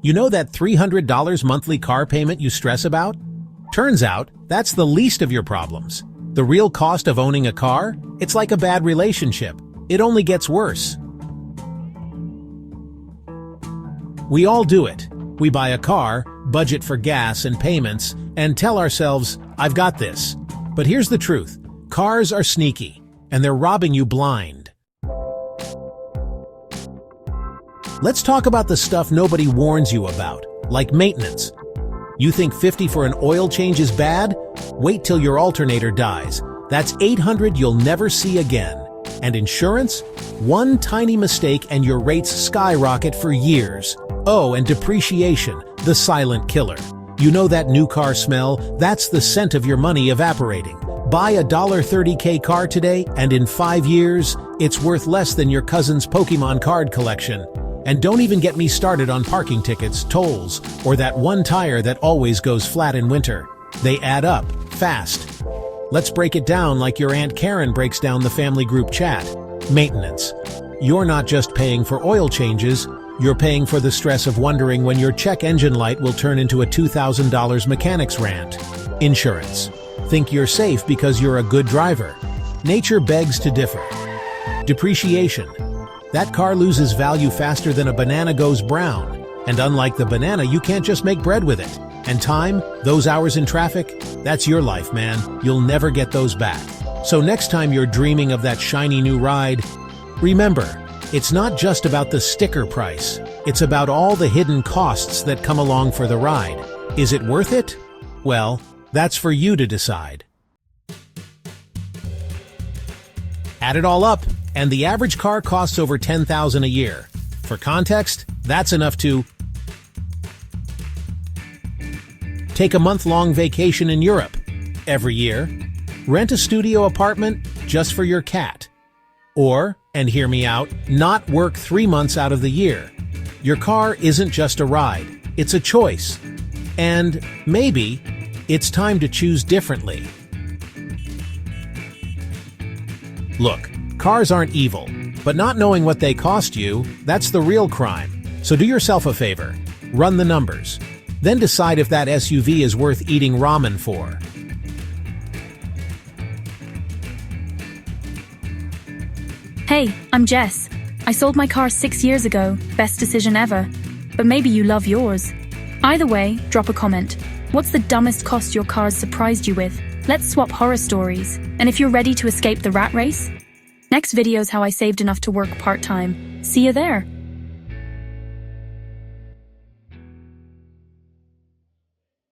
You know that $300 monthly car payment you stress about? Turns out, that's the least of your problems. The real cost of owning a car? It's like a bad relationship. It only gets worse. We all do it. We buy a car, budget for gas and payments, and tell ourselves, I've got this. But here's the truth. Cars are sneaky, and they're robbing you blind. Let's talk about the stuff nobody warns you about, like maintenance. You think $50 for an oil change is bad? Wait till your alternator dies. That's $800 you'll never see again. And insurance? One tiny mistake and your rates skyrocket for years. Oh, and depreciation, the silent killer. You know that new car smell? That's the scent of your money evaporating. Buy a $30K car today, and in 5 years, it's worth less than your cousin's Pokemon card collection. And don't even get me started on parking tickets, tolls, or that one tire that always goes flat in winter. They add up, fast. Let's break it down like your Aunt Karen breaks down the family group chat. Maintenance. You're not just paying for oil changes, you're paying for the stress of wondering when your check engine light will turn into a $2,000 mechanic's rant. Insurance. Think you're safe because you're a good driver. Nature begs to differ. Depreciation. That car loses value faster than a banana goes brown. And unlike the banana, you can't just make bread with it. And time, those hours in traffic, that's your life, man. You'll never get those back. So next time you're dreaming of that shiny new ride, remember, it's not just about the sticker price. It's about all the hidden costs that come along for the ride. Is it worth it? Well, that's for you to decide. Add it all up, and the average car costs over $10,000 a year. For context, that's enough to take a month-long vacation in Europe every year, rent a studio apartment just for your cat, or, and hear me out, not work 3 months out of the year. Your car isn't just a ride, it's a choice. And maybe it's time to choose differently. Look, cars aren't evil, but not knowing what they cost you, that's the real crime. So do yourself a favor, run the numbers. Then decide if that SUV is worth eating ramen for. Hey, I'm Jess. I sold my car 6 years ago. Best decision ever. But maybe you love yours. Either way, drop a comment. What's the dumbest cost your car's surprised you with? Let's swap horror stories. And if you're ready to escape the rat race, next video's how I saved enough to work part-time. See you there.